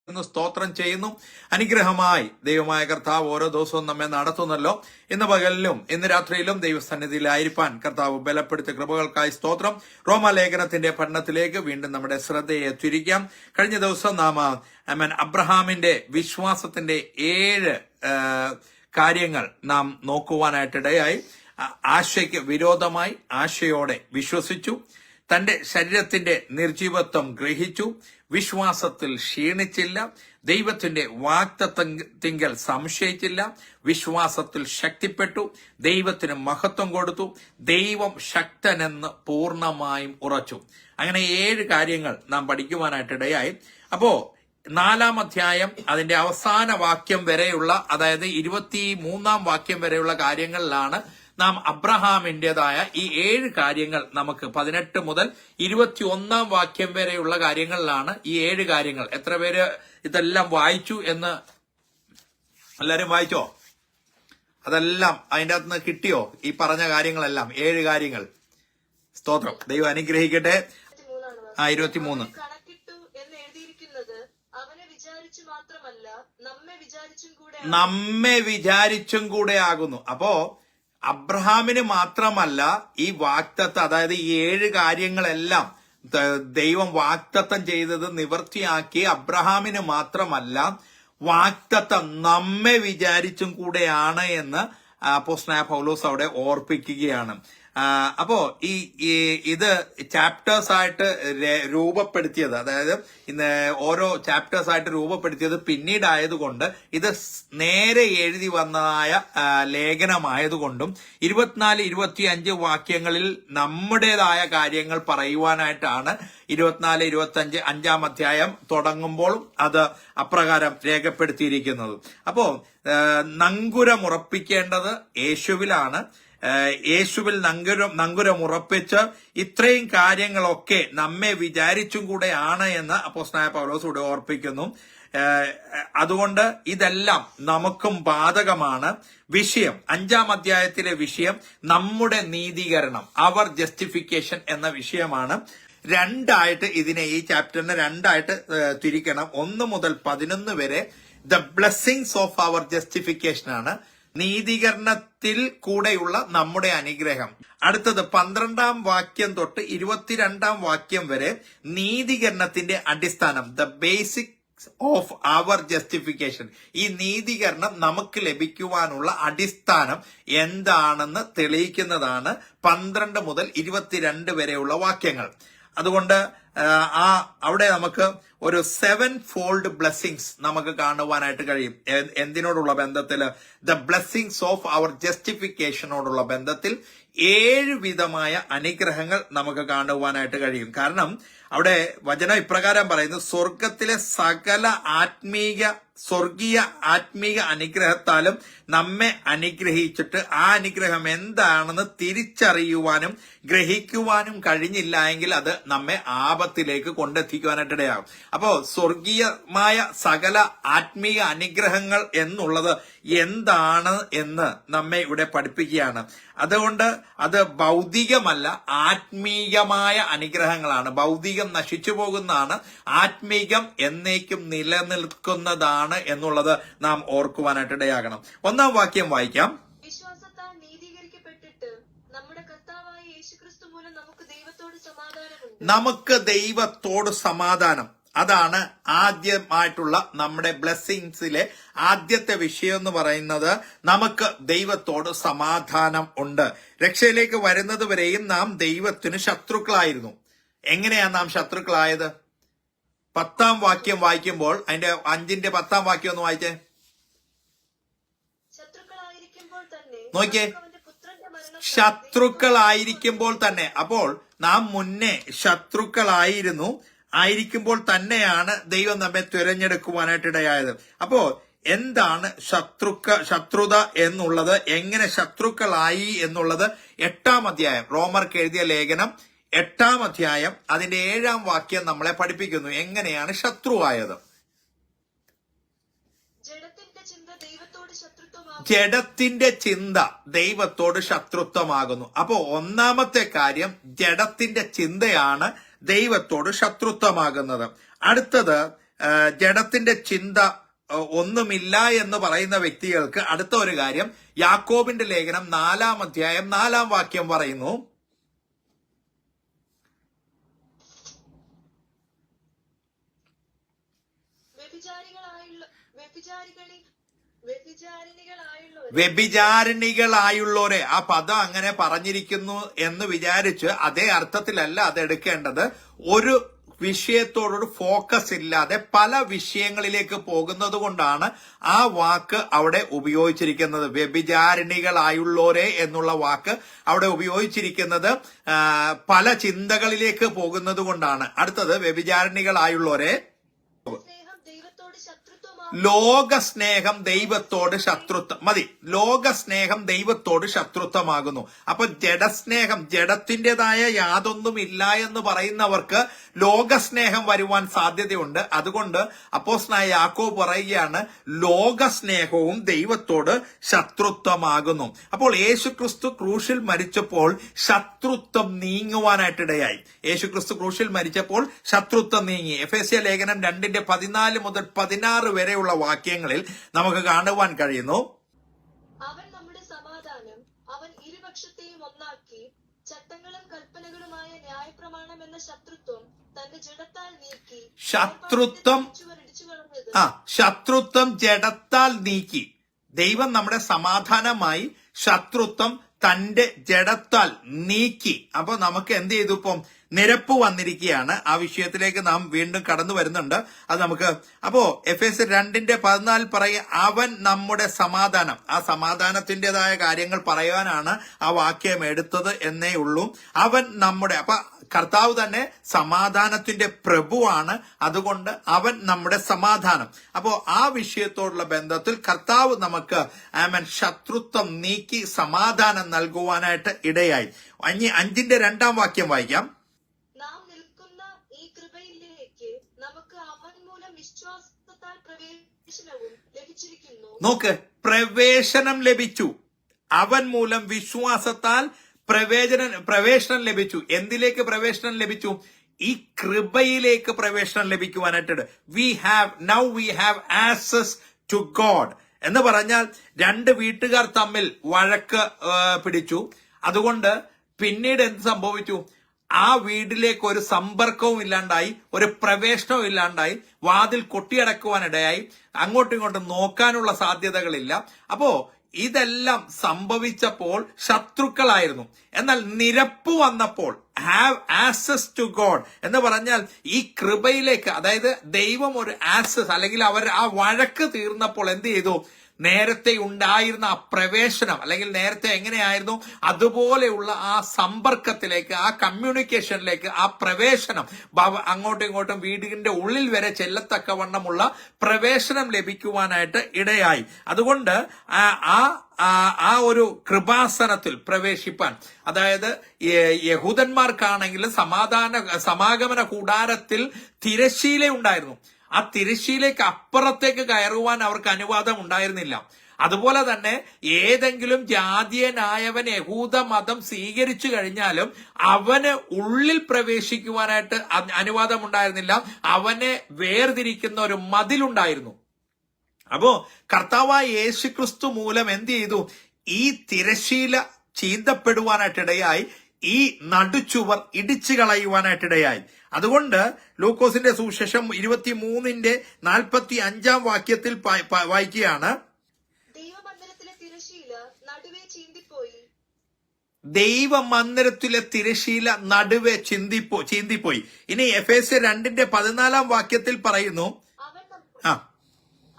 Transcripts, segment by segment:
സ്തോത്രം ചെയ്യുന്നു. അനുഗ്രഹമായി ദൈവമായ കർത്താവ് ഓരോ ദിവസവും നമ്മെ നടത്തുന്നല്ലോ. ഇന്ന് പകലിലും ഇന്ന് രാത്രിയിലും ദൈവസന്നിധിയിലായിരിക്കാൻ കർത്താവ് ബലപ്പെടുത്തിയ കൃപകൾക്കായി സ്തോത്രം. റോമാലേഖനത്തിന്റെ പഠനത്തിലേക്ക് വീണ്ടും നമ്മുടെ ശ്രദ്ധയെ തിരിക്കാം. കഴിഞ്ഞ ദിവസം നാം അബ്രഹാമിന്റെ വിശ്വാസത്തിന്റെ 7 കാര്യങ്ങൾ നാം നോക്കുവാനായിട്ടിടയായി. ആശയ്ക്ക് വിരോധമായി ആശയോടെ വിശ്വസിച്ചു, തന്റെ ശരീരത്തിന്റെ നിർജീവത്വം ഗ്രഹിച്ചു, വിശ്വാസത്തിൽ ക്ഷീണിച്ചില്ല, ദൈവത്തിന്റെ വാഗ്ദത്തത്തിങ്കൽ സംശയിച്ചില്ല, വിശ്വാസത്തിൽ ശക്തിപ്പെട്ടു, ദൈവത്തിന് മഹത്വം കൊടുത്തു, ദൈവം ശക്തനെന്ന് പൂർണ്ണമായും ഉറച്ചു. അങ്ങനെ 7 കാര്യങ്ങൾ നാം പഠിക്കുവാനായിട്ടിടയായി. അപ്പോ 4-ാം അധ്യായം അതിന്റെ അവസാന വാക്യം വരെയുള്ള, അതായത് 23-ാം വാക്യം വരെയുള്ള കാര്യങ്ങളിലാണ് നാം അബ്രഹാമിന്റേതായ ഈ 7 കാര്യങ്ങൾ നമുക്ക് 18 മുതൽ 21-ാം വാക്യം വരെയുള്ള കാര്യങ്ങളിലാണ് ഈ 7 കാര്യങ്ങൾ. എത്ര പേര് ഇതെല്ലാം വായിച്ചു എന്ന്? എല്ലാരും വായിച്ചോ? അതെല്ലാം അതിൻ്റെ അകത്ത് നിന്ന് കിട്ടിയോ? ഈ പറഞ്ഞ കാര്യങ്ങളെല്ലാം 7 കാര്യങ്ങൾ. സ്തോത്രം. ദൈവം അനുഗ്രഹിക്കട്ടെ. 23 നമ്മെ വിചാരിച്ചും കൂടെ ആകുന്നു. അപ്പോ അബ്രഹാമിന് മാത്രമല്ല ഈ വാഗ്ദത്തം, അതായത് ഈ 7 കാര്യങ്ങളെല്ലാം ദൈവം വാഗ്ദത്തം ചെയ്തത് നിവൃത്തിയാക്കി അബ്രഹാമിന് മാത്രമല്ല, വാഗ്ദത്തം നമ്മെ വിചാരിച്ചും കൂടെയാണ് എന്ന് അപ്പോസ്തലനായ പൗലോസ് അവിടെ ഓർപ്പിക്കുകയാണ്. അപ്പോ ഇത് ചാപ്റ്റേഴ്സ് ആയിട്ട് രൂപപ്പെടുത്തിയത്, അതായത് ഇന്ന് ഓരോ ചാപ്റ്റേഴ്സ് ആയിട്ട് രൂപപ്പെടുത്തിയത് പിന്നീടായതുകൊണ്ട് ഇത് നേരെ എഴുതി വന്നതായ ലേഖനമായതുകൊണ്ടും 24-25 വാക്യങ്ങളിൽ നമ്മുടേതായ കാര്യങ്ങൾ പറയുവാനായിട്ടാണ് 24-25 5-ാം അധ്യായം തുടങ്ങുമ്പോഴും അത് അപ്രകാരം രേഖപ്പെടുത്തിയിരിക്കുന്നത്. അപ്പോ നങ്കുരമുറപ്പിക്കേണ്ടത് യേശുവിലാണ്. യേശുവിൽ നങ്കുരമുറപ്പിച്ച് ഇത്രയും കാര്യങ്ങളൊക്കെ നമ്മെ വിചാരിച്ചും കൂടെയാണ് എന്ന് അപ്പോസ്തലനായ പൗലോസ് ഇവിടെ ഓർപ്പിക്കുന്നു. അതുകൊണ്ട് ഇതെല്ലാം നമുക്കും ബാധകമാണ്. വിഷയം 5-ാം അധ്യായത്തിലെ വിഷയം നമ്മുടെ നീതീകരണം, അവർ ജസ്റ്റിഫിക്കേഷൻ എന്ന വിഷയമാണ്. രണ്ടായിട്ട് ഇതിനെ, ഈ ചാപ്റ്ററിനെ 2ആയിട്ട് തിരിക്കണം. 1 മുതൽ 11 വരെ the blessings of our justification ആണ്, നീതീകരണത്തിൽ കൂടെയുള്ള നമ്മുടെ അനുഗ്രഹം. അടുത്തത് 12-ാം വാക്യം തൊട്ട് 22-ാം വാക്യം വരെ നീതീകരണത്തിന്റെ അടിസ്ഥാനം, the basic of our justification. ഈ നീതീകരണം നമുക്ക് ലഭിക്കുവാനുള്ള അടിസ്ഥാനം എന്താണെന്ന് തെളിയിക്കുന്നതാണ് 12 മുതൽ 22 വരെയുള്ള വാക്യങ്ങൾ. അതുകൊണ്ട് അവിടെ നമുക്ക് ഒരു 7 ഫോൾഡ് ബ്ലെസ്സിങ്സ് നമുക്ക് കാണുവാനായിട്ട് കഴിയും. എന്തിനോടുള്ള ബന്ധത്തിൽ? ദ ബ്ലെസ്സിങ്സ് ഓഫ് അവർ ജസ്റ്റിഫിക്കേഷനോടുള്ള ബന്ധത്തിൽ 7 വിധമായ അനുഗ്രഹങ്ങൾ നമുക്ക് കാണുവാനായിട്ട് കഴിയും. കാരണം അവിടെ വചനം ഇപ്രകാരം പറയുന്നു, സ്വർഗത്തിലെ സകല സ്വർഗീയ ആത്മീക അനുഗ്രഹത്താലും നമ്മെ അനുഗ്രഹിച്ചിട്ട് ആ അനുഗ്രഹം എന്താണെന്ന് തിരിച്ചറിയുവാനും ഗ്രഹിക്കുവാനും കഴിഞ്ഞില്ല എങ്കിൽ അത് നമ്മെ ആപത്തിലേക്ക് കൊണ്ടെത്തിക്കുവാനായിട്ടിടയാകും. അപ്പോ സ്വർഗീയമായ സകല ആത്മീയ അനുഗ്രഹങ്ങൾ എന്നുള്ളത് എന്താണ് എന്ന് നമ്മെ ഇവിടെ പഠിപ്പിക്കുകയാണ്. അതുകൊണ്ട് അത് ഭൗതികമല്ല, ആത്മീയമായ അനുഗ്രഹങ്ങളാണ്. ഭൗതികം നശിച്ചു പോകുന്നതാണ്, ആത്മീകം എന്നേക്കും നിലനിൽക്കുന്നതാണ് എന്നുള്ളത് നാം ഓർക്കുവാനായിട്ടിടയാകണം. 1-ാം വാക്യം വായിക്കാം. വിശ്വാസത്താൽ നീതീകരിക്കപ്പെട്ടിട്ട് നമ്മുടെ കർത്താവായ യേശുക്രിസ്തു മൂലം നമുക്ക് ദൈവത്തോട് സമാധാനം. അതാണ് ആദ്യമായിട്ടുള്ള നമ്മുടെ ബ്ലെസ്സിങ്സിലെ ആദ്യത്തെ വിഷയം എന്ന് പറയുന്നത്. നമുക്ക് ദൈവത്തോട് സമാധാനം ഉണ്ട്. രക്ഷയിലേക്ക് വരുന്നത് വരെയും നാം ദൈവത്തിന് ശത്രുക്കളായിരുന്നു. എങ്ങനെയാ നാം ശത്രുക്കളായത്? 10-ാം വാക്യം വായിക്കുമ്പോൾ അതിന്റെ 5-ന്റെ 10-ാം വാക്യം ഒന്ന് വായിച്ചേ. നോക്കിയേ, ശത്രുക്കളായിരിക്കുമ്പോൾ തന്നെ. അപ്പോൾ നാം മുന്നേ ആയിരിക്കുമ്പോൾ തന്നെയാണ് ദൈവം നമ്മെ തിരഞ്ഞെടുക്കുവാനായിട്ടിടയായത്. അപ്പോ എന്താണ് ശത്രുത എന്നുള്ളത്, എങ്ങനെ ശത്രുക്കളായി എന്നുള്ളത് 8-ാം അധ്യായം, റോമർക്ക് എഴുതിയ ലേഖനം 8-ാം അധ്യായം അതിന്റെ 7-ാം വാക്യം നമ്മളെ പഠിപ്പിക്കുന്നു എങ്ങനെയാണ് ശത്രുവായത്. ജഡത്തിന്റെ ചിന്ത ദൈവത്തോട് ശത്രുത്വമാകുന്നു. അപ്പോ 1-ാമത്തെ കാര്യം, ജഡത്തിന്റെ ചിന്തയാണ് ദൈവത്തോട് ശത്രുത്വമാകുന്നത്. അടുത്തത് ജഡത്തിന്റെ ചിന്ത ഒന്നുമില്ല എന്ന് പറയുന്ന വ്യക്തികൾക്ക് അടുത്ത ഒരു കാര്യം യാക്കോബിന്റെ ലേഖനം 4-ാം അധ്യായം 4-ാം വാക്യം പറയുന്നു, വ്യഭിചാരിണികളായുള്ളവരെ, ആ പദം അങ്ങനെ പറഞ്ഞിരിക്കുന്നു എന്ന് വിചാരിച്ച് അതേ അർത്ഥത്തിലല്ല അത് എടുക്കേണ്ടത്. ഒരു വിഷയത്തോടൊരു ഫോക്കസ് ഇല്ലാതെ പല വിഷയങ്ങളിലേക്ക് പോകുന്നത് കൊണ്ടാണ് ആ വാക്ക് അവിടെ ഉപയോഗിച്ചിരിക്കുന്നത്. വ്യഭിചാരിണികളായുള്ളവരെ എന്നുള്ള വാക്ക് അവിടെ ഉപയോഗിച്ചിരിക്കുന്നത് പല ചിന്തകളിലേക്ക് പോകുന്നത് കൊണ്ടാണ്. അടുത്തത് വ്യഭിചാരിണികളായുള്ളവരെ, ലോകസ്നേഹം ദൈവത്തോട് ശത്രുത്വം മതി. ലോകസ്നേഹം ദൈവത്തോട് ശത്രുത്വമാകുന്നു. അപ്പൊ ജഡസ്നേഹം, ജഡത്തിൻ്റെതായ യാതൊന്നുമില്ല എന്ന് പറയുന്നവർക്ക് ലോകസ്നേഹം വരുവാൻ സാധ്യതയുണ്ട്. അതുകൊണ്ട് അപ്പോസ്തലനായ യാക്കോബ് പറയുകയാണ് ലോകസ്നേഹവും ദൈവത്തോട് ശത്രുത്വമാകുന്നു. അപ്പോൾ യേശുക്രിസ്തു ക്രൂശിൽ മരിച്ചപ്പോൾ ശത്രുത്വം നീങ്ങുവാനായിട്ടിടയായി. യേശുക്രിസ്തു ക്രൂശിൽ മരിച്ചപ്പോൾ ശത്രുത്വം നീങ്ങി. എഫേസ്യ ലേഖനം 2:14 മുതൽ 16 വരെയുള്ള വാക്യങ്ങളിൽ നമുക്ക് കാണുവാൻ കഴിയുന്നു, അവൻ നമ്മുടെ സമാധാനം, അവൻ ഇരുപക്ഷത്തെയും ഒന്നാക്കി ചട്ടങ്ങളും കൽപ്പനകളുമായ ന്യായപ്രമാണം എന്ന ശത്രുത്വം തന്റെ ജഡത്താൽ നീക്കി. ശത്രുത്വം ജഡത്താൽ നീക്കി. ദൈവം നമ്മുടെ സമാധാനമായി ശത്രുത്വം തന്റെ ജഡത്താൽ നീക്കി. അപ്പൊ നമുക്ക് എന്ത് ചെയ്തു? ഇപ്പം നിരപ്പ് വന്നിരിക്കുകയാണ്. ആ വിഷയത്തിലേക്ക് നാം വീണ്ടും കടന്നു വരുന്നുണ്ട്. അത് നമുക്ക് അപ്പോ എഫേസ്യർ 2:14 പറയുക, അവൻ നമ്മുടെ സമാധാനം. ആ സമാധാനത്തിൻ്റെതായ കാര്യങ്ങൾ പറയാനാണ് ആ വാക്യം എടുത്തത് എന്നേ ഉള്ളൂ. അവൻ നമ്മുടെ, അപ്പൊ കർത്താവ് തന്നെ സമാധാനത്തിന്റെ പ്രഭുവാണ്. അതുകൊണ്ട് അവൻ നമ്മുടെ സമാധാനം. അപ്പോ ആ വിഷയത്തോടുള്ള ബന്ധത്തിൽ കർത്താവ് നമുക്ക് ശത്രുത്വം നീക്കി സമാധാനം നൽകുവാനായിട്ട് ഇടയായി. 5:2 വാക്യം വായിക്കാം. നാം നിൽക്കുന്ന ഈ കൃപയിലേക്ക് നമുക്ക് അവൻ മൂലം വിശ്വാസത്താൽ പ്രവേശനവും ലഭിച്ചിരിക്കുന്നു. നോക്ക്, പ്രവേശനം ലഭിച്ചു. അവൻ മൂലം വിശ്വാസത്താൽ പ്രവേശനം ലഭിച്ചു. എന്തിലേക്ക് പ്രവേശനം ലഭിച്ചു? ഈ കൃപയിലേക്ക് പ്രവേശനം ലഭിക്കുവാനായിട്ട് we have access to God എന്ന് പറഞ്ഞാൽ, രണ്ട് വീട്ടുകാർ തമ്മിൽ വഴക്ക് പിടിച്ചു. അതുകൊണ്ട് പിന്നീട് എന്ത് സംഭവിച്ചു? ആ വീട്ടിലേക്ക് ഒരു സമ്പർക്കവും ഇല്ലാണ്ടായി, ഒരു പ്രവേശനവും ഇല്ലാണ്ടായി, വാതിൽ കൊട്ടിയടക്കുവാനിടയായി, അങ്ങോട്ടും ഇങ്ങോട്ടും നോക്കാനുള്ള സാധ്യതകളില്ല. അപ്പോ ഇതെല്ലാം സംഭവിച്ചപ്പോൾ ശത്രുക്കളായിരുന്നു. എന്നാൽ നിരപ്പ് വന്നപ്പോൾ ഹാവ് ആക്സസ് ടു ഗോഡ് എന്ന് പറഞ്ഞാൽ ഈ കൃപയിലേക്ക്, അതായത് ദൈവം ഒരു ആക്സസ്, അല്ലെങ്കിൽ അവർ ആ വഴക്ക് തീർന്നപ്പോൾ എന്ത് ചെയ്തു? നേരത്തെ ഉണ്ടായിരുന്ന ആ പ്രവേശനം, അല്ലെങ്കിൽ നേരത്തെ എങ്ങനെയായിരുന്നു അതുപോലെയുള്ള ആ സമ്പർക്കത്തിലേക്ക്, ആ കമ്മ്യൂണിക്കേഷനിലേക്ക്, ആ പ്രവേശനം, അങ്ങോട്ടും ഇങ്ങോട്ടും വീടിന്റെ ഉള്ളിൽ വരെ ചെല്ലത്തക്കവണ്ണമുള്ള പ്രവേശനം ലഭിക്കുവാനായിട്ട് ഇടയായി. അതുകൊണ്ട് ആ ഒരു കൃപാസനത്തിൽ പ്രവേശിപ്പാൻ, അതായത് യഹൂദന്മാർക്കാണെങ്കിൽ സമാഗമന കൂടാരത്തിൽ തിരശ്ശീല ഉണ്ടായിരുന്നു. ആ തിരശ്ശീലയ്ക്ക് അപ്പുറത്തേക്ക് കയറുവാൻ അവർക്ക് അനുവാദം ഉണ്ടായിരുന്നില്ല. അതുപോലെ തന്നെ ഏതെങ്കിലും ജാതീയനായവൻ യഹൂദ മതം സ്വീകരിച്ചു കഴിഞ്ഞാലും അവന് ഉള്ളിൽ പ്രവേശിക്കുവാനായിട്ട് അനുവാദം ഉണ്ടായിരുന്നില്ല. അവനെ വേർതിരിക്കുന്ന ഒരു മതിലുണ്ടായിരുന്നു. അപ്പോ കർത്താവായ യേശുക്രിസ്തു മൂലം എന്ത് ചെയ്തു? ഈ തിരശ്ശീല ചീന്തപ്പെടുവാനായിട്ടിടയായി, ഈ നടുച്ചുവർ ഇടിച്ചു കളയുവാനായിട്ടിടയായി. അതുകൊണ്ട് ലൂക്കോസിന്റെ സുവിശേഷം 23:45 വാക്യത്തിൽ വായിക്കുകയാണ്, ദൈവമന്ദിരത്തിലെ തിരശ്ശീല നടുവേ ചീന്തിപ്പോയി. ദൈവമന്ദിരത്തിലെ തിരശ്ശീല നടുവേ ചീന്തിപ്പോയി. ഇനി എഫേസ്യർ 2:14 വാക്യത്തിൽ പറയുന്നു,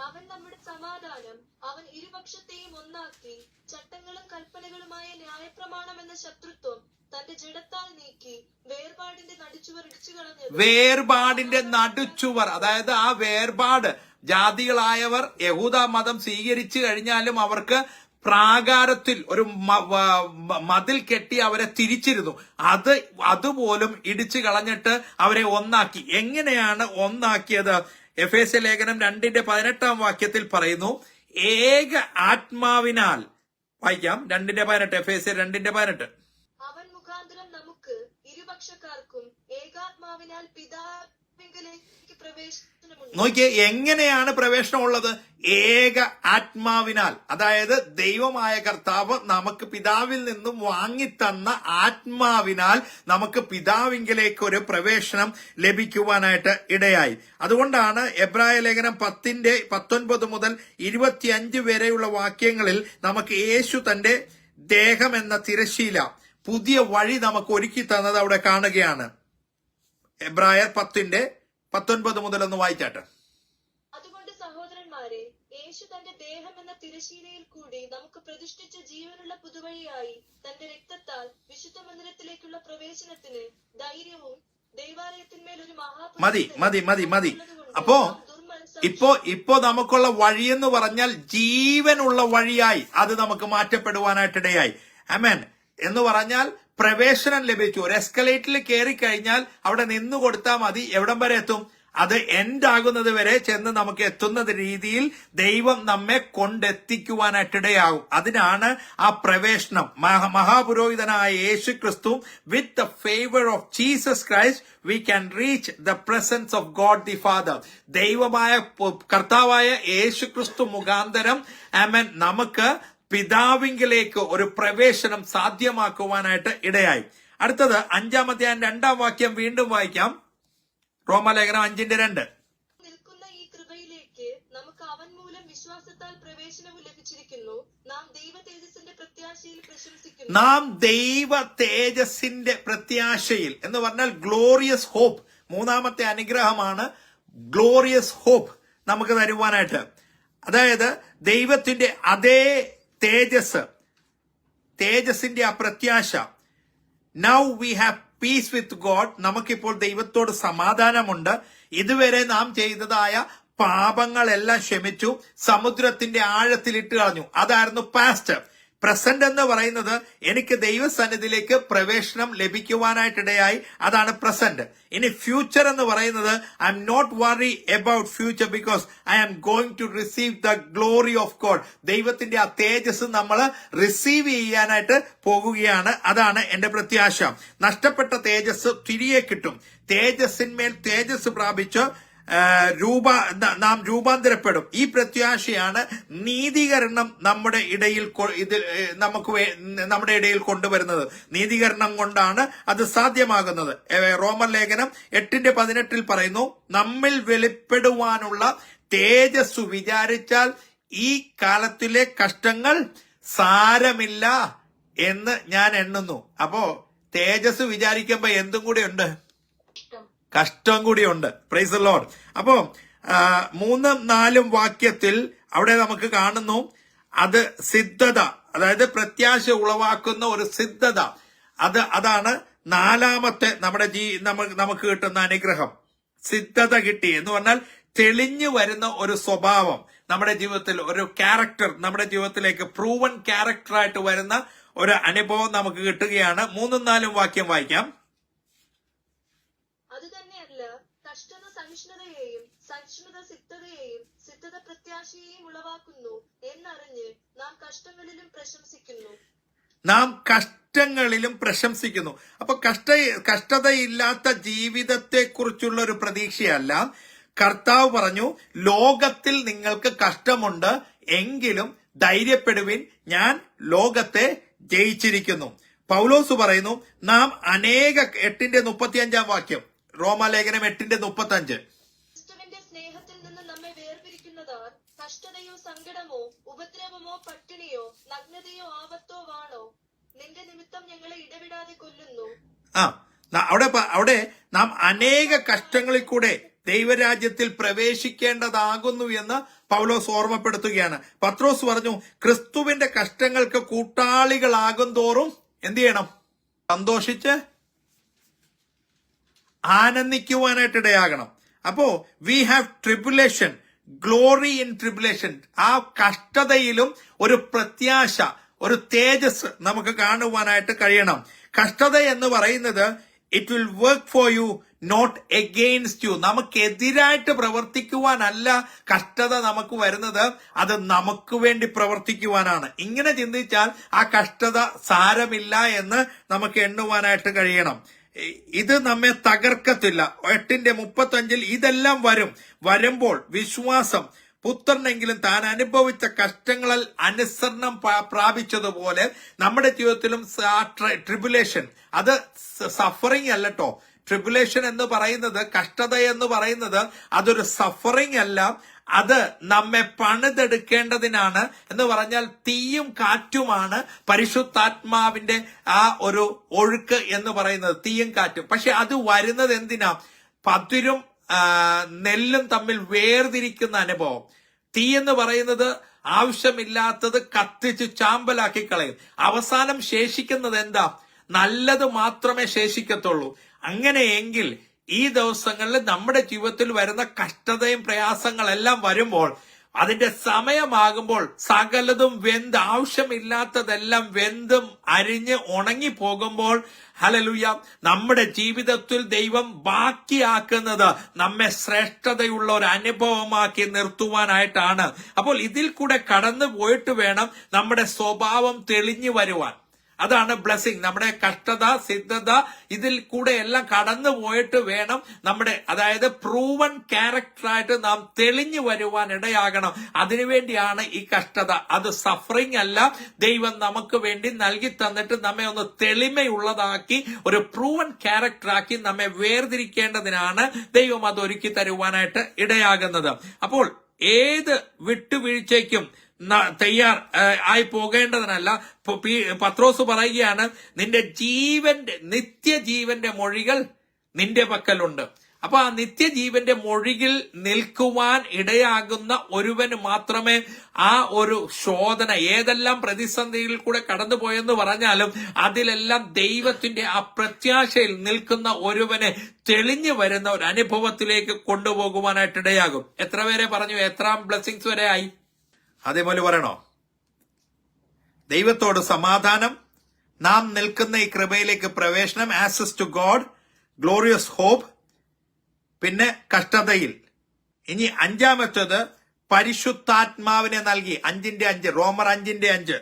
അവൻ നമ്മുടെ സമാധാനം, അവൻ ഇരുപക്ഷത്തെയും ഒന്നാക്കി ചട്ടങ്ങളും കൽപ്പനകളുമായ ന്യായപ്രമാണം എന്ന ശത്രുത്വം തന്റെ ജഡത്താൽ നീക്കി വേർപാടിന്റെ നടുച്ചുവർ ഇടിച്ചു കളഞ്ഞത്. വേർപാടിന്റെ നടുച്ചുവർ, അതായത് ആ വേർപാട്, ജാതികളായവർ യഹൂദ മതം സ്വീകരിച്ചു കഴിഞ്ഞാലും അവർക്ക് പ്രാകാരത്തിൽ ഒരു മതിൽ കെട്ടി അവരെ തിരിച്ചിരുന്നു. അതുപോലും ഇടിച്ചു കളഞ്ഞിട്ട് അവരെ ഒന്നാക്കി. എങ്ങനെയാണ് ഒന്നാക്കിയത്? എഫേസ്യ ലേഖനം 2:18 വാക്യത്തിൽ പറയുന്നു, ഏക ആത്മാവിനാൽ. വായിക്കാം 2:18, എഫേസ്യർ 2:18. അവൻ മുഖാന്തരം നമുക്ക് ഇരുപക്ഷക്കാർക്കും ഏകാത്മാവിനാൽ പ്രവേശനമുണ്ട്. നോക്കിയേ, എങ്ങനെയാണ് പ്രവേശനമുള്ളത്? ഏക ആത്മാവിനാൽ. അതായത് ദൈവമായ കർത്താവ് നമുക്ക് പിതാവിൽ നിന്നും വാങ്ങിത്തന്ന ആത്മാവിനാൽ നമുക്ക് പിതാവിങ്കിലേക്ക് ഒരു പ്രവേശനം ലഭിക്കുവാനായിട്ട് ഇടയായി. അതുകൊണ്ടാണ് എബ്രായ ലേഖനം 10:19 മുതൽ 25 വരെയുള്ള വാക്യങ്ങളിൽ നമുക്ക് യേശു തന്റെ ദേഹം എന്ന തിരശീല, പുതിയ വഴി നമുക്ക് ഒരുക്കി തന്നത് അവിടെ കാണുകയാണ്. എബ്രായർ 10:19 മുതൽ ഒന്ന് വായിച്ചാട്ടെ. അതുകൊണ്ട് സഹോദരന്മാരെ, യേശു തന്റെ ദേഹം എന്ന തിരശീലയിൽ കൂടി നമുക്ക് പ്രതിഷ്ഠിച്ച ജീവനുള്ള പുതുവഴിയായി തന്റെ രക്തത്താൽ വിശുദ്ധ മന്ദിരത്തിലേക്കുള്ള പ്രവേശനത്തിന് ധൈര്യവും ദൈവാലയത്തിന്മേൽ ഒരു മതി. അപ്പോ ഇപ്പോ നമുക്കുള്ള വഴിയെന്ന് പറഞ്ഞാൽ ജീവനുള്ള വഴിയായി അത് നമുക്ക് മാറ്റപ്പെടുവാനായിട്ടിടയായി. ആമേൻ. എന്ന് പറഞ്ഞാൽ പ്രവേശനം ലഭിച്ചു. ഒരു എസ്കലേറ്ററിൽ കയറി കഴിഞ്ഞാൽ അവിടെ നിന്ന് കൊടുത്താൽ മതി. എവിടം വരെ എത്തും? അത് എൻഡ് ആകുന്നത് വരെ ചെന്ന് നമുക്ക് എത്തുന്ന രീതിയിൽ ദൈവം നമ്മെ കൊണ്ടെത്തിക്കുവാനായിട്ടിടയാകും. അതിനാണ് ആ പ്രവേശനം. മഹാപുരോഹിതനായ യേശു ക്രിസ്തു, with the favour of Jesus Christ we can reach the presence of God the Father. ദൈവമായ കർത്താവായ യേശു ക്രിസ്തു മുഖാന്തരം ആമേൻ നമുക്ക് പിതാവിങ്കിലേക്ക് ഒരു പ്രവേശനം സാധ്യമാക്കുവാനായിട്ട് ഇടയായി. അടുത്തത് 5-ാം അധ്യായം 2-ാം വാക്യം വീണ്ടും വായിക്കാം. റോമാലേഖനം 5:2. നിൽക്കുന്ന ഈ കൃപയിലേക്ക് നമുക്ക് അവൻ മൂലം വിശ്വാസത്താൽ പ്രവേശനവും ലഭിച്ചിരിക്കുന്നു. നാം ദൈവ തേജസ്സിന്റെ പ്രത്യാശയിൽ പ്രശംസിക്കുന്നു. നാം ദൈവ തേജസ്സിന്റെ പ്രത്യാശയിൽ എന്ന് പറഞ്ഞാൽ ഗ്ലോറിയസ് ഹോപ്പ്. 3-ാമത്തെ അനുഗ്രഹമാണ് ഗ്ലോറിയസ് ഹോപ്പ് നമുക്ക് തരുവാനായിട്ട്. അതായത് ദൈവത്തിന്റെ അതേ തേജസ്സിന്റെ ആ പ്രത്യാശ. Now we have peace with God. നമുക്കിപ്പോൾ ദൈവത്തോട് സമാധാനമുണ്ട്. ഇതുവരെ നാം ചെയ്തതായ പാപങ്ങളെല്ലാം ക്ഷമിച്ചു, സമുദ്രത്തിന്റെ ആഴത്തിലിട്ട് കളഞ്ഞു. അതായിരുന്നു പാസ്റ്റ്. പ്രസന്റ് എന്ന് പറയുന്നത് എനിക്ക് ദൈവസന്നിധിയിലേക്ക് പ്രവേശനം ലഭിക്കുവാനായിട്ടിടയായി. അതാണ് പ്രസന്റ്. ഇനി ഫ്യൂച്ചർ എന്ന് പറയുന്നത് I am not worry about future because I am going to receive the glory of God. ദൈവത്തിന്റെ ആ തേജസ് നമ്മൾ റിസീവ് ചെയ്യാനായിട്ട് പോകുകയാണ്. അതാണ് എന്റെ പ്രത്യാശ. നഷ്ടപ്പെട്ട തേജസ് തിരികെ കിട്ടും. തേജസ്സിന്മേൽ തേജസ് പ്രാപിച്ച് നാം രൂപാന്തരപ്പെടും. ഈ പ്രത്യാശയാണ് നീതീകരണം നമ്മുടെ ഇടയിൽ കൊണ്ടുവരുന്നത്. നീതീകരണം കൊണ്ടാണ് അത് സാധ്യമാകുന്നത്. റോമലേഖനം 8:18 പറയുന്നു, നമ്മിൽ വെളിപ്പെടുവാനുള്ള തേജസ് വിചാരിച്ചാൽ ഈ കാലത്തിലെ കഷ്ടങ്ങൾ സാരമില്ല എന്ന് ഞാൻ എണ്ണുന്നു. അപ്പോ തേജസ് വിചാരിക്കുമ്പോ എന്തും കൂടി ഉണ്ട്, കഷ്ടം കൂടിയുണ്ട്. Price the Lord. അപ്പോ 3-4 വാക്യത്തിൽ അവിടെ നമുക്ക് കാണുന്നു അത് സിദ്ധത, അതായത് പ്രത്യാശ ഉളവാക്കുന്ന ഒരു സിദ്ധത. അതാണ് 4-ാമത്തെ നമുക്ക് കിട്ടുന്ന അനുഗ്രഹം. സിദ്ധത കിട്ടി എന്ന് പറഞ്ഞാൽ തെളിഞ്ഞു വരുന്ന ഒരു സ്വഭാവം നമ്മുടെ ജീവിതത്തിൽ, ഒരു ക്യാരക്ടർ നമ്മുടെ ജീവിതത്തിലേക്ക് പ്രൂവൻ ക്യാരക്ടറായിട്ട് വരുന്ന ഒരു അനുഭവം നമുക്ക് കിട്ടുകയാണ്. 3-4 വാക്യം വായിക്കാം. കഷ്ടത സഹിഷ്ണുതയെയും സഹിഷ്ണുത സിദ്ധതയെയും സിദ്ധത പ്രത്യാശയെയും ഉളവാക്കുന്നു എന്നറിഞ്ഞ് നാം കഷ്ടങ്ങളിലും പ്രശംസിക്കുന്നു. അപ്പൊ കഷ്ടതയില്ലാത്ത ജീവിതത്തെ കുറിച്ചുള്ള ഒരു പ്രതീക്ഷയല്ല. കർത്താവ് പറഞ്ഞു, ലോകത്തിൽ നിങ്ങൾക്ക് കഷ്ടമുണ്ട്, എങ്കിലും ധൈര്യപ്പെടുവിൻ, ഞാൻ ലോകത്തെ ജയിച്ചിരിക്കുന്നു. പൗലോസ് പറയുന്നു, നാം 8:35 വാക്യം, റോമാലേഖനം 8:35. ക്രിസ്തുവിന്റെ സ്നേഹത്തിൽ നിന്ന് നമ്മെ വേർപിരിക്കുന്നതാർ കഷ്ടതയോ സങ്കടമോ ഉപദ്രവമോ പട്ടിണിയോ നഗ്നതയോ ആപത്തോ വാണോ നിന്റെ നിമിത്തം ഞങ്ങളെ ഇടവിടാതെ കൊല്ലുന്നു. അവിടെ നാം അനേക കഷ്ടങ്ങളിൽ കൂടെ ദൈവരാജ്യത്തിൽ പ്രവേശിക്കേണ്ടതാകുന്നു എന്ന് പൗലോസ് ഓർമ്മപ്പെടുത്തുകയാണ്. പത്രോസ് പറഞ്ഞു, ക്രിസ്തുവിന്റെ കഷ്ടങ്ങൾക്ക് കൂട്ടാളികളാകും തോറും എന്ത് ചെയ്യണം? സന്തോഷിച്ച് ആനന്ദിക്കുവാനായിട്ടിടയാകണം. അപ്പോ we have tribulation, glory in tribulation. ആ കഷ്ടതയിലും ഒരു പ്രത്യാശ, ഒരു തേജസ് നമുക്ക് കാണുവാനായിട്ട് കഴിയണം. കഷ്ടത എന്ന് പറയുന്നത് it will work for you, not against you. നമുക്കെതിരായിട്ട് പ്രവർത്തിക്കുവാനല്ല കഷ്ടത നമുക്ക് വരുന്നത്, അത് നമുക്ക് വേണ്ടി പ്രവർത്തിക്കുവാനാണ്. ഇങ്ങനെ ചിന്തിച്ചാൽ ആ കഷ്ടത സാരമില്ല എന്ന് നമുക്ക് എണ്ണുവാനായിട്ട് കഴിയണം. ഇത് നമ്മെ തകർക്കത്തില്ല. 8:35 ഇതെല്ലാം വരുമ്പോൾ വിശ്വാസം പുത്രനെങ്കിലും താൻ അനുഭവിച്ച കഷ്ടങ്ങളിൽ അനുസരണം പ്രാപിച്ചതുപോലെ നമ്മുടെ ജീവിതത്തിലും ട്രിബുലേഷൻ, അത് സഫറിങ് അല്ലട്ടോ. ട്രിബുലേഷൻ എന്ന് പറയുന്നത്, കഷ്ടത എന്ന് പറയുന്നത് അതൊരു സഫറിങ് അല്ല, അത് നമ്മെ പണിതെടുക്കേണ്ടതിനാണ്. എന്ന് പറഞ്ഞാൽ തീയും കാറ്റുമാണ് പരിശുദ്ധാത്മാവിന്റെ ആ ഒരു ഒഴുക്ക് എന്ന് പറയുന്നത്, തീയും കാറ്റും. പക്ഷെ അത് വരുന്നത് എന്തിനാ? പതിരും നെല്ലും തമ്മിൽ വേർതിരിക്കുന്ന അനുഭവം. തീ എന്ന് പറയുന്നത് ആവശ്യമില്ലാത്തത് കത്തിച്ച് ചാമ്പലാക്കി കളയും. അവസാനം ശേഷിക്കുന്നത് എന്താ? നല്ലത് മാത്രമേ ശേഷിക്കത്തുള്ളൂ. അങ്ങനെയെങ്കിൽ ഈ ദിവസങ്ങളിൽ നമ്മുടെ ജീവിതത്തിൽ വരുന്ന കഷ്ടതയും പ്രയാസങ്ങളെല്ലാം വരുമ്പോൾ, അതിന്റെ സമയമാകുമ്പോൾ സകലതും ആവശ്യമില്ലാത്തതെല്ലാം വെന്തും അരിഞ്ഞ് ഉണങ്ങി പോകുമ്പോൾ, ഹല്ലേലൂയ, നമ്മുടെ ജീവിതത്തിൽ ദൈവം ബാക്കിയാക്കുന്നത് നമ്മെ ശ്രേഷ്ഠതയുള്ള ഒരു അനുഭവമാക്കി നിർത്തുവാനായിട്ടാണ്. അപ്പോൾ ഇതിൽ കൂടെ കടന്നു പോയിട്ട് വേണം നമ്മുടെ സ്വഭാവം തെളിഞ്ഞു വരുവാൻ. അതാണ് ബ്ലെസ്സിങ്. നമ്മുടെ കഷ്ടത, സിദ്ധത, ഇതിൽ കൂടെ എല്ലാം കടന്നു പോയിട്ട് വേണം നമ്മുടെ, അതായത് പ്രൂവൺ ക്യാരക്ടറായിട്ട് നാം തെളിഞ്ഞു വരുവാൻ ഇടയാകണം. അതിനുവേണ്ടിയാണ് ഈ കഷ്ടത. അത് സഫറിങ് അല്ല, ദൈവം നമുക്ക് വേണ്ടി നൽകി തന്നിട്ട് നമ്മെ ഒന്ന് തെളിമയുള്ളതാക്കി ഒരു പ്രൂവൺ ക്യാരക്ടറാക്കി നമ്മെ വേർതിരിക്കേണ്ടതിനാണ് ദൈവം അത് ഒരുക്കി തരുവാനായിട്ട് ഇടയാകുന്നത്. അപ്പോൾ ഏത് വിട്ടുവീഴ്ചയ്ക്കും തയ്യാർ ആയി പോകേണ്ടതിനല്ല. പത്രോസ് പറയുകയാണ്, നിന്റെ നിത്യജീവന്റെ മൊഴികൾ നിന്റെ പക്കലുണ്ട്. അപ്പൊ ആ നിത്യജീവന്റെ മൊഴിയിൽ നിൽക്കുവാൻ ഇടയാകുന്ന ഒരുവന് മാത്രമേ ആ ഒരു ശോധന, ഏതെല്ലാം പ്രതിസന്ധിയിൽ കൂടെ കടന്നുപോയെന്ന് പറഞ്ഞാലും അതിലെല്ലാം ദൈവത്തിന്റെ ആ പ്രത്യാശയിൽ നിൽക്കുന്ന ഒരുവനെ തെളിഞ്ഞു വരുന്ന ഒരു അനുഭവത്തിലേക്ക് കൊണ്ടുപോകുവാനായിട്ട് ഇടയാകും. എത്ര പേരെ പറഞ്ഞു? എത്രാം ബ്ലെസ്സിങ്സ് വരെ ആയി? അതേപോലെ പറയണോ? ദൈവത്തോട് സമാധാനം, നാം നിൽക്കുന്ന ഈ കൃപയിലേക്ക് പ്രവേശനം, access to God, glorious hope, പിന്നെ കഷ്ടതയിൽ. ഇനി അഞ്ചാമത്തേത് പരിശുദ്ധാത്മാവിനെ നൽകി. 5:5, റോമർ 5:5.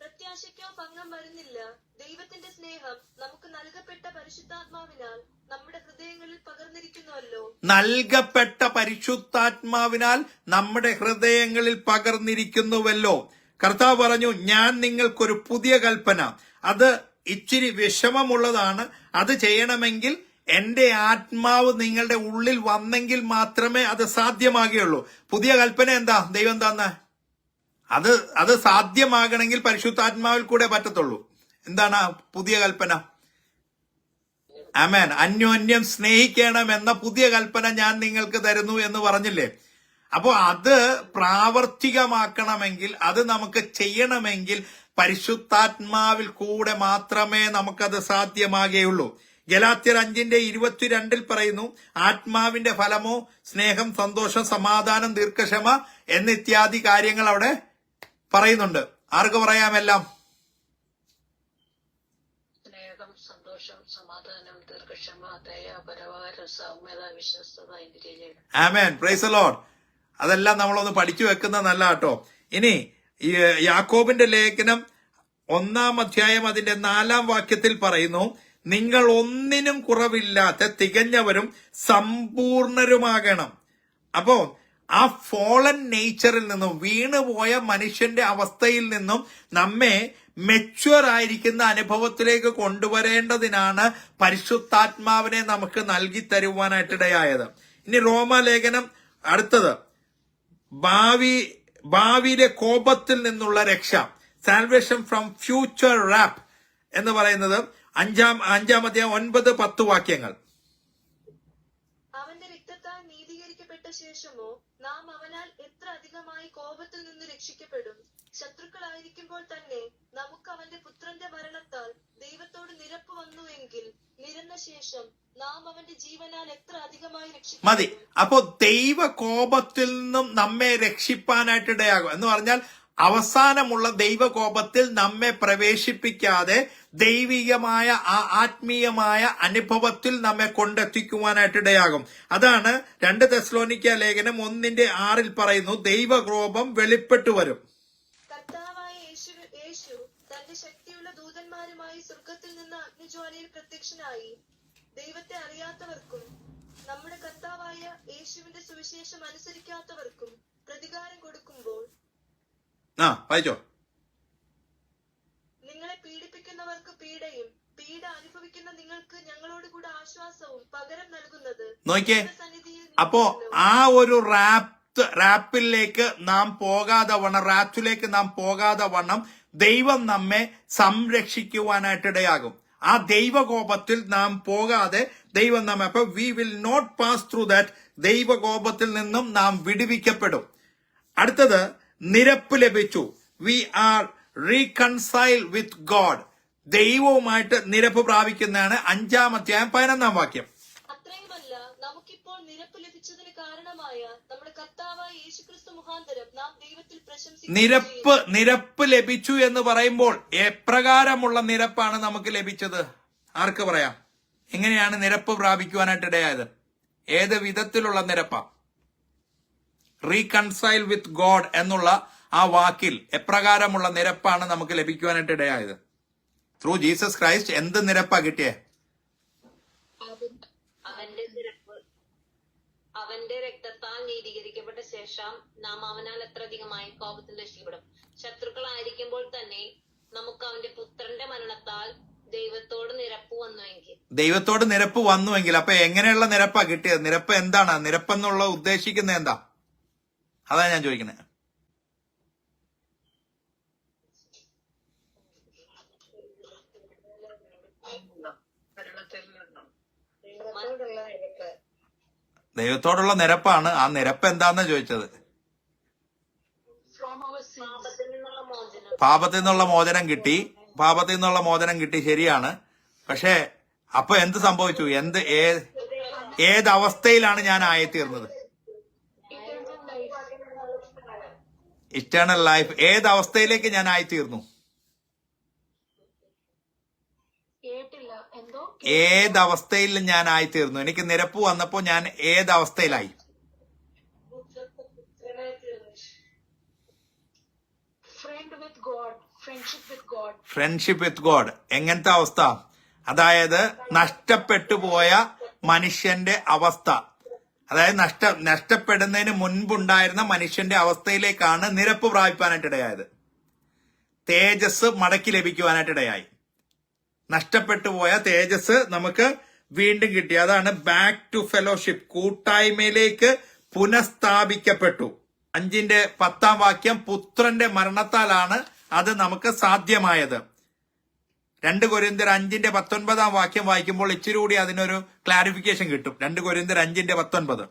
പ്രത്യാശയ്ക്കോ ഭംഗം വരുന്നില്ല. ദൈവത്തിന്റെ സ്നേഹം നമുക്ക് നൽകപ്പെട്ട പരിശുദ്ധാത്മാവിനാൽ നമ്മുടെ ഹൃദയങ്ങളിൽ പകർന്നിരിക്കുന്നുവല്ലോ. നൽകപ്പെട്ട പരിശുദ്ധാത്മാവിനാൽ നമ്മുടെ ഹൃദയങ്ങളിൽ പകർന്നിരിക്കുന്നുവല്ലോ. കർത്താവ് പറഞ്ഞു, ഞാൻ നിങ്ങൾക്കൊരു പുതിയ കൽപ്പന. അത് ഇച്ചിരി വിഷമമുള്ളതാണ്. അത് ചെയ്യണമെങ്കിൽ എന്റെ ആത്മാവ് നിങ്ങളുടെ ഉള്ളിൽ വന്നെങ്കിൽ മാത്രമേ അത് സാധ്യമാകുകയുള്ളൂ. പുതിയ കൽപ്പന എന്താ? ദൈവം തന്ന അത് സാധ്യമാകണമെങ്കിൽ പരിശുദ്ധാത്മാവിൽ കൂടെ പറ്റത്തുള്ളൂ. എന്താണ് ആ പുതിയ കൽപ്പന? ആമേൻ. അന്യോന്യം സ്നേഹിക്കണം എന്ന പുതിയ കൽപ്പന ഞാൻ നിങ്ങൾക്ക് തരുന്നു എന്ന് പറഞ്ഞില്ലേ? അപ്പോ അത് പ്രാവർത്തികമാക്കണമെങ്കിൽ, അത് നമുക്ക് ചെയ്യണമെങ്കിൽ പരിശുദ്ധാത്മാവിൽ കൂടെ മാത്രമേ നമുക്കത് സാധ്യമാകുകയുള്ളൂ. ഗലാത്യർ 5:22 പറയുന്നു, ആത്മാവിന്റെ ഫലമോ സ്നേഹം, സന്തോഷം, സമാധാനം, ദീർഘക്ഷമ എന്നിത്യാദി കാര്യങ്ങൾ അവിടെ പറയുന്നുണ്ട്. ആർക്ക് പറയാമെല്ലാം? സ്നേഹം, സന്തോഷം, സമാധാനം, ദീർഘക്ഷമ, ദയ, പരവാരം, സൗമ്യത, വിശ്വസ്തത, ഇന്ദ്രിയം. ആമേൻ. Praise the Lord. അതെല്ലാം നമ്മളൊന്ന് പഠിച്ചു വെക്കുന്നത് നല്ല കേട്ടോ. ഇനി ഈ യാക്കോബിന്റെ ലേഖനം 1-ാം അധ്യായം അതിന്റെ 4-ാം വാക്യത്തിൽ പറയുന്നു, നിങ്ങൾ ഒന്നിനും കുറവില്ലാത്ത തികഞ്ഞവരും സമ്പൂർണരുമാകണം. അപ്പോ ആ ഫോളൻ നേച്ചറിൽ നിന്നും, വീണുപോയ മനുഷ്യന്റെ അവസ്ഥയിൽ നിന്നും നമ്മെ മെച്യൂർ ആയിരിക്കുന്ന അനുഭവത്തിലേക്ക് കൊണ്ടുവരേണ്ടതിനാണ് പരിശുദ്ധാത്മാവിനെ നമുക്ക് നൽകി തരുവാനായിട്ടിടയായത്. ഇനി റോമാലേഖനം അടുത്തത്, ഭാവിയിലെ കോപത്തിൽ നിന്നുള്ള രക്ഷ, സാൽവേഷൻ ഫ്രം ഫ്യൂച്ചർ റാപ്പ് എന്ന് പറയുന്നത് 5-ാം അധ്യായം 9-10 വാക്യങ്ങൾ. അവന്റെ രക്തത്താൽ നീതീകരിക്കപ്പെട്ട ശേഷമോ നാം അവനാൽ എത്ര അധികമായി കോപത്തിൽ നിന്ന് രക്ഷിക്കപ്പെടും. ശത്രുക്കളായിരിക്കുമ്പോൾ തന്നെ നമുക്ക് അവന്റെ പുത്രന്റെ മരണത്താൽ ദൈവത്തോട് നിരപ്പ് വന്നുവെങ്കിൽ നിരന്ന ശേഷം നാം അവന്റെ ജീവനാൽ എത്ര അധികമായി മതി. രക്ഷിക്കപ്പെടും. അപ്പോ ദൈവ കോപത്തിൽ നിന്നും നമ്മെ രക്ഷിപ്പാനായിട്ടിടയാകും എന്ന് പറഞ്ഞാൽ, അവസാനമുള്ള ദൈവകോപത്തിൽ നമ്മെ പ്രവേശിപ്പിക്കാതെ ദൈവികമായ ആ ആത്മീയമായ അനുഭവത്തിൽ നമ്മെ കൊണ്ടെത്തിക്കുവാനായിട്ടിടയാകും. അതാണ് 2 തെസ്സലോനിക്ക ലേഖനം 1:6 പറയുന്നു, ദൈവകോപം വെളിപ്പെട്ടു വരും. കർത്താവായ യേശു തന്റെ ശക്തിയുള്ള ദൂതന്മാരുമായി ദൈവമായി സ്വർഗത്തിൽ നിന്ന് അഗ്നിജ്വാലയിൽ പ്രത്യക്ഷനായി ദൈവത്തെ അറിയാത്തവർക്കും നമ്മുടെ കർത്താവായ യേശുവിന്റെ സുവിശേഷം അനുസരിക്കാത്തവർക്കും പ്രതികാരം കൊടുക്കുമ്പോൾ വായിച്ചോ. നിങ്ങളെ പീഡിപ്പിക്കുന്നവർക്ക് പീഡയും പീഡ അനുഭവിക്കുന്ന നിങ്ങൾക്ക് ഞങ്ങളോട് കൂടെ ആശ്വാസവും പകരം നൽകുന്നത് നോക്കിയേ. സന്നിധിയിൽ അപ്പോ ആ ഒരു റാപ്പിലേക്ക് നാം പോകാതെ വണ്ണം, റാപ്റ്റിലേക്ക് നാം പോകാതെ വണ്ണം ദൈവം നമ്മെ സംരക്ഷിക്കുവാനായിട്ടിടയാകും. ആ ദൈവകോപത്തിൽ നാം പോകാതെ ദൈവം നമ്മെ, അപ്പൊ we will not pass through that, ദൈവകോപത്തിൽ നിന്നും നാം വിടുവിക്കപ്പെടും. അടുത്തത് നിരപ്പ് ലഭിച്ചു. We are reconcile with God. ദൈവവുമായിട്ട് നിരപ്പ് പ്രാപിക്കുന്നതാണ് 5-ാം അധ്യായം 11-ാം വാക്യം. അത്രയുമല്ല, നമുക്കിപ്പോൾ നിരപ്പ് ലഭിച്ചതിന് കാരണമായ നമ്മുടെ കർത്താവായ യേശുക്രിസ്തു മുഖാന്തരം നാം ദൈവത്തിൽ നിരപ്പ് ലഭിച്ചു എന്ന് പറയുമ്പോൾ എപ്രകാരമുള്ള നിരപ്പാണ് നമുക്ക് ലഭിച്ചത്? ആർക്ക് പറയാം? എങ്ങനെയാണ് നിരപ്പ് പ്രാപിക്കുവാനായിട്ട് ഇടയായത്? ഏത് വിധത്തിലുള്ള നിരപ്പാ? റീകൺസൈൽ വിത്ത് ഗോഡ് എന്നുള്ള ആ വാക്കിൽ എപ്രകാരമുള്ള നിരപ്പാണ് നമുക്ക് ലഭിക്കുവാനായിട്ട് ഇടയായത്? Through Jesus Christ. എന്ത് നിരപ്പാ കിട്ടിയേ? അവന്റെ രക്തത്താൽ നീതീകരിക്കപ്പെട്ട ശേഷം നാം അവനാൽ എത്ര അധികമായി കോപത്തിൽ രക്ഷിക്കപ്പെടും. ശത്രുക്കളായിരിക്കുമ്പോൾ തന്നെ നമുക്ക് അവന്റെ പുത്രന്റെ മരണത്താൽ ദൈവത്തോട് നിരപ്പ് വന്നുവെങ്കിൽ. അപ്പൊ എങ്ങനെയുള്ള നിരപ്പാ കിട്ടിയത്? നിരപ്പ് എന്താണ്? നിരപ്പെന്നുള്ള ഉദ്ദേശിക്കുന്നത് എന്താ? അതാ ഞാൻ ചോദിക്കുന്നത്. ദൈവത്തോടുള്ള നിരപ്പാണ്. ആ നിരപ്പ് എന്താന്ന് ചോദിച്ചത്. പാപത്തിൽ നിന്നുള്ള മോചനം കിട്ടി. പാപത്തിൽ നിന്നുള്ള മോചനം കിട്ടി, ശരിയാണ്. പക്ഷെ അപ്പൊ എന്ത് സംഭവിച്ചു? ഏതവസ്ഥയിലാണ് ഞാൻ ആയിത്തീർന്നത്? Eternal life. ഏതവസ്ഥയിലേക്ക് ഞാൻ ആയിത്തീർന്നു? ഏതവസ്ഥയിൽ ഞാൻ ആയിത്തീർന്നു? എനിക്ക് നിരപ്പ് വന്നപ്പോ ഞാൻ ഏതവസ്ഥയിലായി? Friendship with God. എങ്ങനത്തെ അവസ്ഥ? അതായത് നഷ്ടപ്പെട്ടു പോയ മനുഷ്യന്റെ അവസ്ഥ, അതായത് നഷ്ടപ്പെടുന്നതിന് മുൻപുണ്ടായിരുന്ന മനുഷ്യന്റെ അവസ്ഥയിലേക്കാണ് നിരപ്പ് പ്രാപിക്കാനായിട്ടിടയായത്. തേജസ് മടക്കി ലഭിക്കുവാനായിട്ടിടയായി. നഷ്ടപ്പെട്ടു പോയ തേജസ് നമുക്ക് വീണ്ടും കിട്ടി. അതാണ് ബാക്ക് ടു ഫെലോഷിപ്പ്. കൂട്ടായ്മയിലേക്ക് പുനഃസ്ഥാപിക്കപ്പെട്ടു. 5-10 വാക്യം, പുത്രന്റെ മരണത്താലാണ് അത് നമുക്ക് സാധ്യമായത്. 2 കൊരിന്ത്യർ 5-19 വാക്യം വായിക്കുമ്പോൾ ഇച്ചിരി കൂടി അതിനൊരു ക്ലാരിഫിക്കേഷൻ കിട്ടും. 2 കൊരിന്ത്യർ 5-19.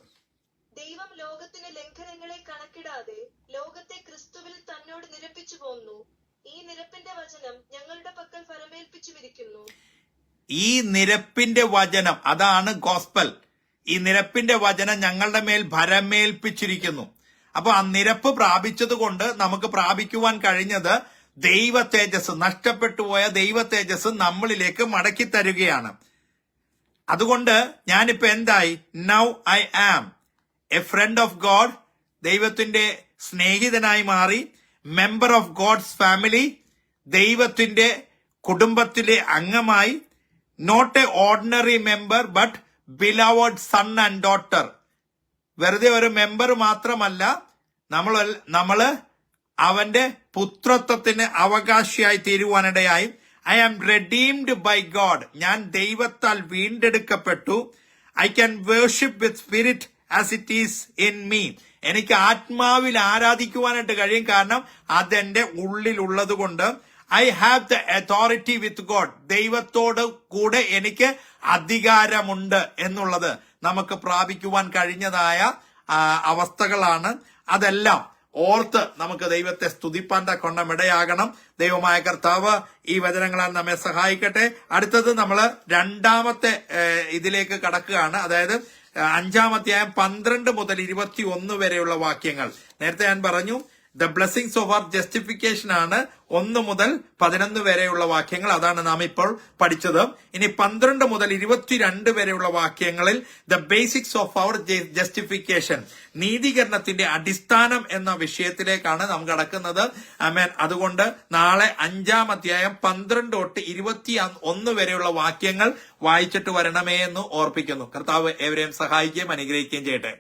ദൈവം ലോകത്തിന്റെ ലംഘനങ്ങളെ കണക്കിടാതെ ലോകത്തെ ക്രിസ്തുവിൽ തന്നോട് നിരപ്പിച്ചു പോന്നു. ഈ നിരപ്പിന്റെ വചനം ഞങ്ങളുടെ പക്കൽ ഫലമേൽപ്പിച്ചുമിരിക്കുന്നു. ഈ നിരപ്പിന്റെ വചനം, അതാണ് ഗോസ്പൽ. ഈ നിരപ്പിന്റെ വചനം ഞങ്ങളുടെ മേൽ ഭരമേൽപ്പിച്ചിരിക്കുന്നു. അപ്പൊ ആ നിരപ്പ് പ്രാപിച്ചത് കൊണ്ട് നമുക്ക് പ്രാപിക്കുവാൻ കഴിഞ്ഞത് ദൈവ തേജസ്, നഷ്ടപ്പെട്ടു പോയ ദൈവ തേജസ് നമ്മളിലേക്ക് മടക്കി തരികയാണ്. അതുകൊണ്ട് ഞാനിപ്പോ എന്തായി? Now I am a friend of God. ദൈവത്തിന്റെ സ്നേഹിതനായി മാറി. Member of God's family. ദൈവത്തിന്റെ കുടുംബത്തിലെ അംഗമായി. Not a ordinary member but beloved son and daughter. വെറുതെ ഒരു മെമ്പർ മാത്രമല്ല, നമ്മള് അവന്റെ പുത്രത്വത്തിന് അവകാശിയായി തീരുവാനിടയായി. I am redeemed by God. ഞാൻ ദൈവത്താൽ വീണ്ടെടുക്കപ്പെട്ടു. I can worship with spirit as it is in me. എനിക്ക് ആത്മാവിൽ ആരാധിക്കുവാനായിട്ട് കഴിയും, കാരണം അതെന്റെ ഉള്ളിലുള്ളത് കൊണ്ട്. I have the authority with God. ദൈവത്തോട് കൂടെ എനിക്ക് അധികാരമുണ്ട് എന്നുള്ളത് നമുക്ക് പ്രാപിക്കുവാൻ കഴിഞ്ഞതായ അവസ്ഥകളാണ്. അതെല്ലാം ഓർത്ത് നമുക്ക് ദൈവത്തെ സ്തുതിപ്പാൻ തക്കവണ്ണം ഇടയാകണം. ദൈവമായ കർത്താവ് ഈ വചനങ്ങളാൽ നമ്മെ സഹായിക്കട്ടെ. അടുത്തത് നമ്മൾ 2-ാമത്തെ ഇതിലേക്ക് കടക്കുകയാണ്. അതായത് 5-ാം അധ്യായം 12 മുതൽ 21 വരെയുള്ള വാക്യങ്ങൾ. നേരത്തെ ഞാൻ പറഞ്ഞു the blessings of our justification ആണ് 1 മുതൽ 11 വരെയുള്ള വാക്യങ്ങൾ. അതാണ് നാം ഇപ്പോൾ പഠിച്ചത്. ഇനി 12 മുതൽ 22 വരെയുള്ള വാക്യങ്ങളിൽ the basics of our justification, നീതീകരണത്തിന്റെ അടിസ്ഥാനം എന്ന വിഷയത്തിലേക്കാണ് നാം കടക്കുന്നത്. ആമേൻ. അതുകൊണ്ട് നാളെ 5-ാം അധ്യായം 12 തൊട്ട് 21 വരെയുള്ള വാക്യങ്ങൾ വായിച്ചിട്ട് വരണമേ എന്ന് ഓർപ്പിക്കുന്നു. കർത്താവ് ഏവരെയും സഹായിക്കുകയും അനുഗ്രഹിക്കുകയും ചെയ്യട്ടെ.